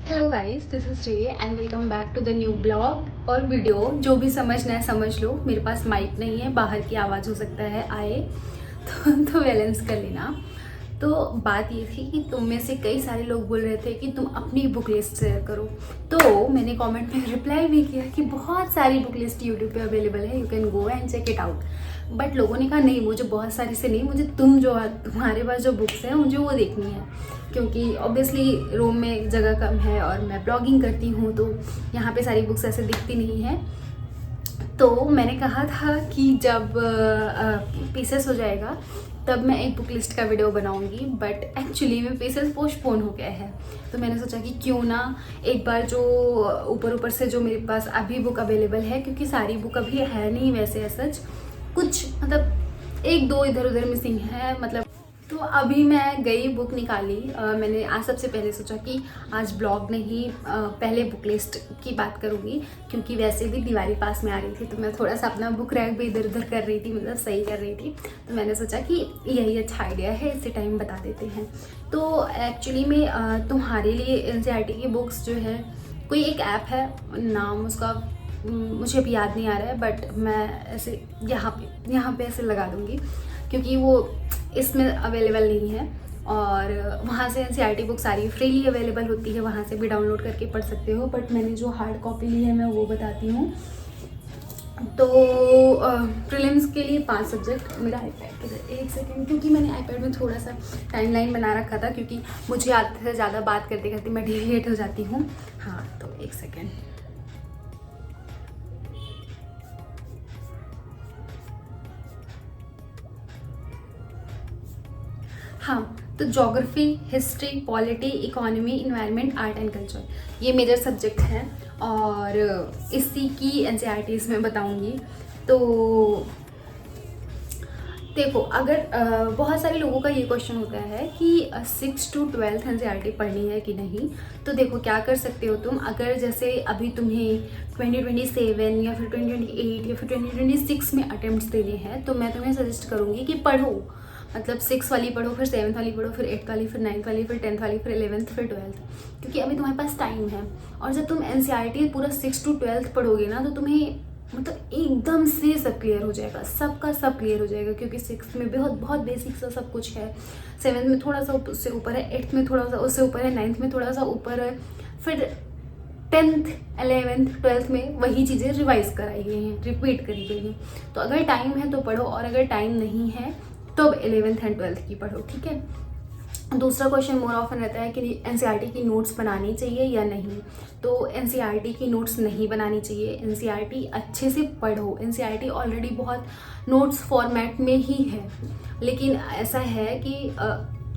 Hello guys, this is Ray and welcome back to the new blog और video. जो भी समझना है समझ लो। मेरे पास माइक नहीं है, बाहर की आवाज़ हो सकता है आए तो बैलेंस कर लेना। तो बात ये थी कि तुम में से कई सारे लोग बोल रहे थे कि तुम अपनी बुक लिस्ट शेयर करो। तो मैंने कमेंट में रिप्लाई भी किया कि बहुत सारी बुक लिस्ट यूट्यूब पे अवेलेबल है, you can go and check it out. But लोगों ने कहा नहीं, मुझे बहुत सारी से नहीं, मुझे तुम्हारे पास जो बुक्स हैं मुझे वो देखनी है, क्योंकि ऑब्वियसली रूम में जगह कम है और मैं ब्लॉगिंग करती हूँ तो यहाँ पे सारी बुक्स ऐसे दिखती नहीं है। तो मैंने कहा था कि जब पीसेस हो जाएगा तब मैं एक बुक लिस्ट का वीडियो बनाऊंगी, बट एक्चुअली में पीसेस पोस्टपोन हो गया है। तो मैंने सोचा कि क्यों ना एक बार जो ऊपर से जो मेरे पास अभी बुक अवेलेबल है, क्योंकि सारी बुक अभी है नहीं वैसे सच, कुछ मतलब एक दो इधर उधर मिसिंग है मतलब। तो अभी मैं गई बुक निकाली। मैंने आज सबसे पहले सोचा कि आज ब्लॉग नहीं, पहले बुक लिस्ट की बात करूँगी, क्योंकि वैसे भी दिवाली पास में आ रही थी तो मैं थोड़ा सा अपना बुक रैक भी इधर उधर कर रही थी, मतलब सही कर रही थी। तो मैंने सोचा कि यही अच्छा आइडिया है, इसे टाइम बता देते हैं। तो एक्चुअली में तुम्हारे लिए एनसीईआरटी की बुक्स जो है, कोई एक ऐप है, नाम उसका मुझे अभी याद नहीं आ रहा है, बट मैं ऐसे यहाँ पे ऐसे लगा दूँगी, क्योंकि वो इसमें अवेलेबल नहीं है। और वहाँ से एनसीईआरटी बुक सारी फ्रीली अवेलेबल होती है, वहाँ से भी डाउनलोड करके पढ़ सकते हो। बट मैंने जो हार्ड कॉपी ली है मैं वो बताती हूँ। तो प्रीलिम्स के लिए 5 सब्जेक्ट। मेरा आईपैड किधर, एक सेकेंड, क्योंकि मैंने आईपैड में थोड़ा सा टाइमलाइन बना रखा था, क्योंकि मुझे आधे से ज़्यादा बात करते करते मैं लेट हो जाती हूँ। हाँ तो एक सेकेंड। हाँ, तो geography, history, polity, economy, environment, art and culture, ये मेजर सब्जेक्ट हैं और इसी की एनसीईआरटीज़ में बताऊंगी। तो देखो, अगर बहुत सारे लोगों का ये क्वेश्चन होता है कि 6 to 12 एनसीईआरटी पढ़नी है कि नहीं। तो देखो क्या कर सकते हो तुम, अगर जैसे अभी तुम्हें 2027 या फिर 2028 या फिर 2026 में अटेम्प्ट्स देने हैं, तो मैं तुम्हें सजेस्ट करूँगी कि पढ़ो। मतलब 6 वाली पढ़ो, फिर 7th वाली पढ़ो, फिर 8th वाली, फिर 9th वाली, फिर 10th वाली, फिर 11th, फिर 12th, क्योंकि अभी तुम्हारे पास टाइम है। और जब तुम एनसीईआरटी पूरा 6 to 12 पढ़ोगे ना, तो तुम्हें मतलब एकदम से सब क्लियर हो जाएगा, सबका सब क्लियर हो जाएगा, क्योंकि 6th में बहुत बहुत बेसिक सा सब कुछ है, 7th में थोड़ा सा उससे ऊपर है, 8th में थोड़ा सा उससे ऊपर है, 9th में थोड़ा सा ऊपर है, फिर 10th 11th 12th में वही चीज़ें रिवाइज कराई गई हैं, रिपीट करी गई हैं। तो अगर टाइम है तो पढ़ो, और अगर टाइम नहीं है तो 11th एंड 12th की पढ़ो, ठीक है। दूसरा क्वेश्चन मोर ऑफन रहता है कि एनसीईआरटी की नोट्स बनानी चाहिए या नहीं। तो एनसीईआरटी की नोट्स नहीं बनानी चाहिए, एनसीईआरटी अच्छे से पढ़ो। एनसीईआरटी ऑलरेडी बहुत नोट्स फॉर्मेट में ही है, लेकिन ऐसा है कि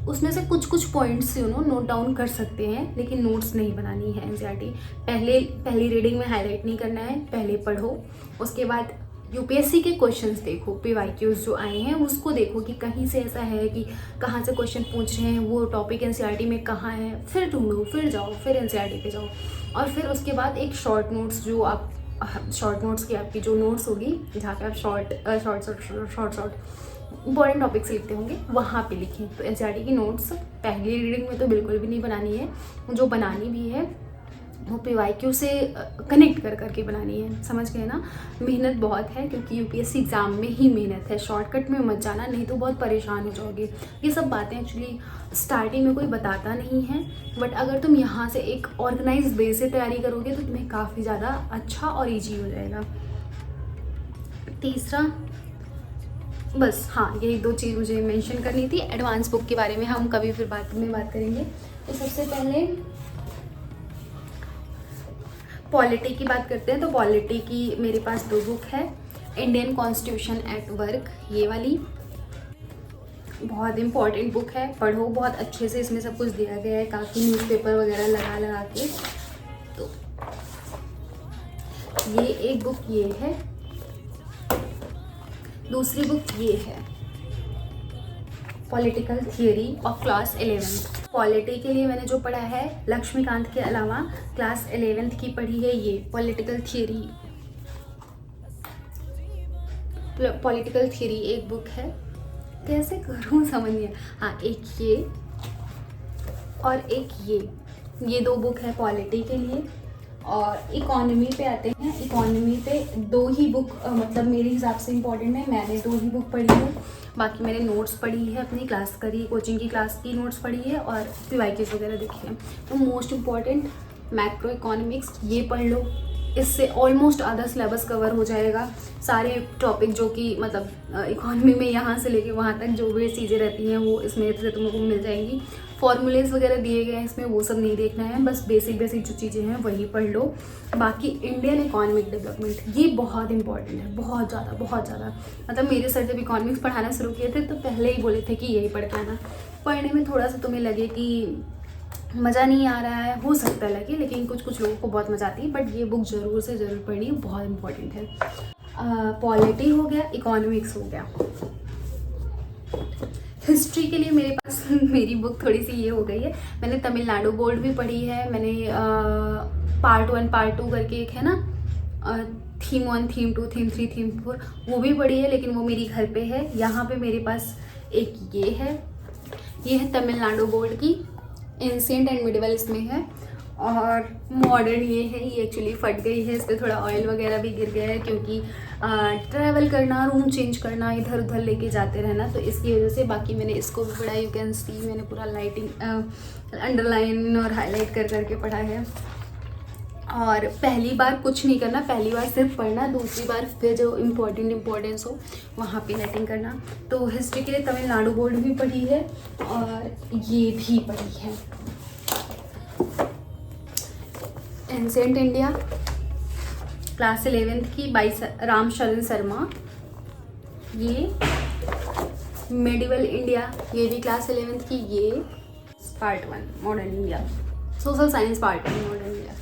उसमें से कुछ कुछ पॉइंट्स नोट डाउन कर सकते हैं, लेकिन नोट्स नहीं बनानी है एनसीईआरटी। पहली रीडिंग में हाईलाइट नहीं करना है, पहले पढ़ो। उसके बाद यूपीएससी के क्वेश्चंस देखो, पीवाईक्यूज जो आए हैं उसको देखो कि कहीं से ऐसा है कि कहाँ से क्वेश्चन पूछ रहे हैं, वो टॉपिक एनसीईआरटी में कहाँ है, फिर ढूंढो, फिर जाओ, फिर एनसीईआरटी पे जाओ। और फिर उसके बाद एक शॉर्ट नोट्स, जो आप शॉर्ट नोट्स की आपकी जो नोट्स होगी, जहाँ पे आप शॉर्ट इंपॉर्टेंट टॉपिक्स लिखते होंगे, वहाँ पे लिखें। तो एनसीईआरटी की नोट्स पहली रीडिंग में तो बिल्कुल भी नहीं बनानी है, जो बनानी भी है वो पीवाईक्यू से कनेक्ट कर करके बनानी है, समझ गए ना। मेहनत बहुत है, क्योंकि यूपीएससी एग्ज़ाम में ही मेहनत है, शॉर्टकट में मत जाना, नहीं तो बहुत परेशान हो जाओगे। ये सब बातें एक्चुअली स्टार्टिंग में कोई बताता नहीं है, बट अगर तुम यहाँ से एक ऑर्गेनाइज वे से तैयारी करोगे तो तुम्हें काफ़ी ज़्यादा अच्छा और ईजी हो जाएगा। तीसरा, बस हाँ, यही 2 चीज़ मुझे मेंशन करनी थी। एडवांस बुक के बारे में हम कभी फिर बाद में बात करेंगे। तो सबसे पहले पॉलिटी की बात करते हैं। तो पॉलिटी की मेरे पास 2 बुक है, इंडियन कॉन्स्टिट्यूशन एट वर्क, ये वाली बहुत इंपॉर्टेंट बुक है, पढ़ो बहुत अच्छे से, इसमें सब कुछ दिया गया है, काफ़ी न्यूज़पेपर वगैरह लगा लगा के। तो ये एक बुक ये है, दूसरी बुक ये है, political theory of class 11th। Polity के लिए मैंने जो पढ़ा है, लक्ष्मीकांत के अलावा क्लास 11th की पढ़ी है, ये पॉलिटिकल थियरी। पॉलिटिकल थियरी एक बुक है, कैसे करूँ समझ नहीं। हाँ, एक ये और एक ये 2 बुक है पॉलिटी के लिए। और इकोनॉमी पे आते हैं। इकोनॉमी पे 2 ही बुक मतलब मेरे हिसाब से इम्पॉर्टेंट है। मैंने 2 ही बुक पढ़ी है, बाकी मैंने नोट्स पढ़ी है, अपनी क्लास करी, कोचिंग की क्लास की नोट्स पढ़ी है और PYQs वगैरह देखे हैं। तो मोस्ट इम्पॉर्टेंट मैक्रो इकोनॉमिक्स ये पढ़ लो, इससे ऑलमोस्ट आधा सिलेबस कवर हो जाएगा। सारे टॉपिक जो कि मतलब इकोनॉमी में यहाँ से लेके वहाँ तक जो भी चीज़ें रहती हैं वो इसमें से तुमको मिल जाएंगी। फॉर्मूलेस वगैरह दिए गए हैं इसमें, वो सब नहीं देखना है, बस बेसिक जो चीज़ें हैं वही पढ़ लो। बाकी इंडियन इकोनॉमिक डेवलपमेंट ये बहुत इंपॉर्टेंट है, बहुत ज़्यादा। मतलब मेरे सर जब इकोनॉमिक्स पढ़ाना शुरू किए थे तो पहले ही बोले थे कि यही पढ़ के आना। पढ़ने में थोड़ा सा तुम्हें लगे कि मज़ा नहीं आ रहा है, हो सकता है लगे, लेकिन कुछ लोगों को बहुत मज़ा आती है। बट ये बुक ज़रूर से ज़रूर पढ़नी, बहुत इंपॉर्टेंट है। पॉलिटी हो गया, इकोनॉमिक्स हो गया। हिस्ट्री के लिए मेरे पास मेरी बुक थोड़ी सी ये हो गई है। मैंने तमिलनाडु बोर्ड भी पढ़ी है, मैंने पार्ट 1 पार्ट 2 करके एक है ना, थीम 1 थीम 2 थीम 3 थीम 4, वो भी पढ़ी है, लेकिन वो मेरी घर पे है। यहाँ पे मेरे पास एक ये है तमिलनाडु बोर्ड की, एंशिएंट एंड मिडिवल इसमें है। और मॉडर्न ये है, ये एक्चुअली फट गई है, इस पर थोड़ा ऑयल वगैरह भी गिर गया है, क्योंकि ट्रैवल करना, रूम चेंज करना, इधर उधर लेके जाते रहना, तो इसकी वजह से। बाकी मैंने इसको भी पढ़ा, यू कैन सी मैंने पूरा लाइटिंग अंडरलाइन और हाईलाइट कर करके पढ़ा है। और पहली बार कुछ नहीं करना, पहली बार सिर्फ पढ़ना, दूसरी बार फिर जो इम्पोर्टेंस हो वहाँ पे राइटिंग करना। तो हिस्ट्री के लिए तमिलनाडु बोर्ड भी पढ़ी है और ये भी पढ़ी है। एंशिएंट इंडिया क्लास 11th की बाई राम शरण शर्मा। ये मेडिवल इंडिया, ये भी क्लास 11th की। ये part 1 modern India, social science part 1 modern India.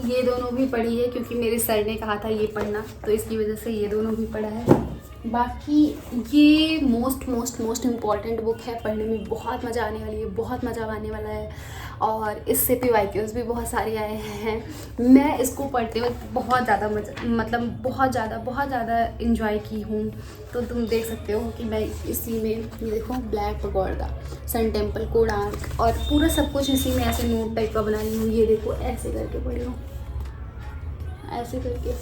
ये दोनों भी पढ़ी है, क्योंकि मेरे सर ने कहा था ये पढ़ना, तो इसकी वजह से ये दोनों भी पढ़ा है। बाकी ये मोस्ट इम्पॉर्टेंट बुक है, पढ़ने में बहुत मज़ा आने वाली है, बहुत मज़ा आने वाला है। और इससे PYQs भी बहुत सारे आए हैं। मैं इसको पढ़ते वक्त बहुत ज़्यादा बहुत ज़्यादा इंजॉय की हूँ। तो तुम देख सकते हो कि मैं इसी में, ये देखो, black pagoda, sun temple, Konark, और पूरा सब कुछ इसी में ऐसे नोट टाइप का बना रही हूँ। ये देखो ऐसे करके पढ़ी हूँ, ऐसे करके।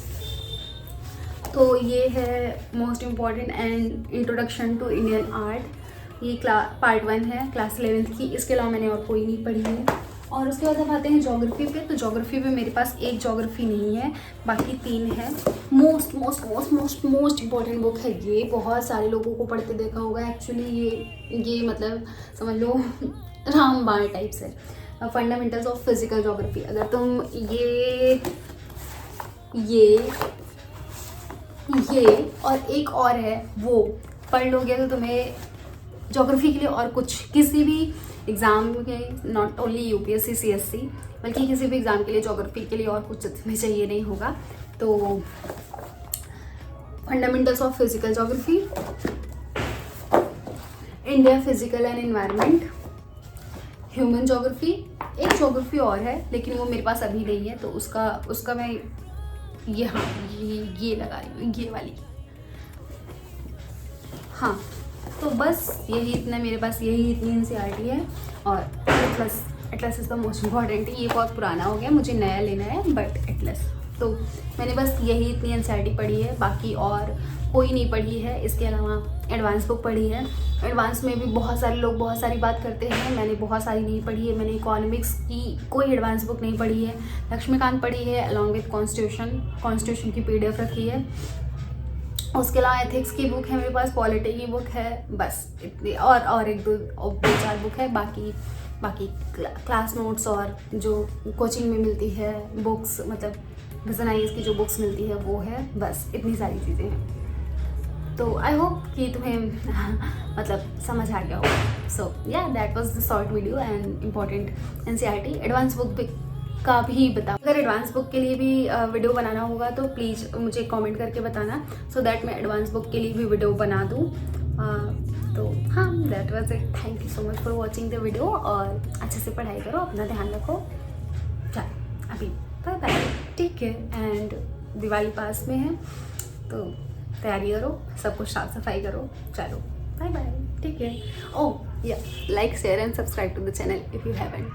तो ये है most important and introduction to Indian art. ये पार्ट 1 है क्लास 11th की। इसके अलावा मैंने और कोई नहीं पढ़ी है। और उसके बाद हम आते हैं ज्योग्राफी पे। तो ज्योग्राफी पे मेरे पास एक ज्योग्राफी नहीं है, बाकी 3 है। मोस्ट इम्पॉर्टेंट बुक है ये, बहुत सारे लोगों को पढ़ते देखा होगा। एक्चुअली ये मतलब समझ लो रामबाण टाइप से, फंडामेंटल्स ऑफ फिजिकल ज्योग्राफी। अगर तुम ये और एक और है वो पढ़ लोगे तो तुम्हें ज्योग्राफी के लिए और कुछ किसी भी एग्ज़ाम के, नॉट ओनली UPSC CSC, बल्कि किसी भी एग्ज़ाम के लिए ज्योग्राफी के लिए और कुछ तुम्हें चाहिए नहीं होगा। तो fundamentals of physical geography, India physical and environment, human geography, एक ज्योग्राफी और है लेकिन वो मेरे पास अभी नहीं है, तो उसका मैं ये लगा रही हूँ, ये वाली। हाँ, तो बस यही इतना मेरे पास, यही इतनी NCERT है। और Atlas is the most important. ये बहुत पुराना हो गया, मुझे नया लेना है, बट एटलस। तो मैंने बस यही इतनी NCERT पढ़ी है, बाकी और कोई नहीं पढ़ी है। इसके अलावा एडवांस बुक पढ़ी है। एडवांस में भी बहुत सारे लोग बहुत सारी बात करते हैं, मैंने बहुत सारी नहीं पढ़ी है। मैंने इकोनॉमिक्स की कोई एडवांस बुक नहीं पढ़ी है। लक्ष्मीकांत पढ़ी है अलॉन्ग विथ कॉन्स्टिट्यूशन की PDF रखी है। उसके अलावा एथिक्स की बुक है मेरे पास, पॉलिटी की बुक है, बस इतनी। और एक दो 4 बुक है। बाकी क्लास नोट्स और जो कोचिंग में मिलती है बुक्स, मतलब विजन IAS की जो बुक्स मिलती है वो है, बस इतनी सारी चीज़ें हैं। तो आई होप कि तुम्हें मतलब समझ आ गया होगा। सो या that was the short video and important NCERT। Advance book का भी बताओ, अगर एडवांस बुक के लिए भी वीडियो बनाना होगा तो प्लीज़ मुझे कमेंट करके बताना, सो दैट मैं एडवांस बुक के लिए भी वीडियो बना दूँ। तो हाँ, that was it. Thank you so much for watching the video, और अच्छे से पढ़ाई करो, अपना ध्यान रखो। चलो अभी bye bye, take care. And Diwali पास में है तो तैयारी करो, सब कुछ साफ सफाई करो। चलो। Bye bye. Take care. Oh, yeah. Like, share and subscribe to the channel if you haven't.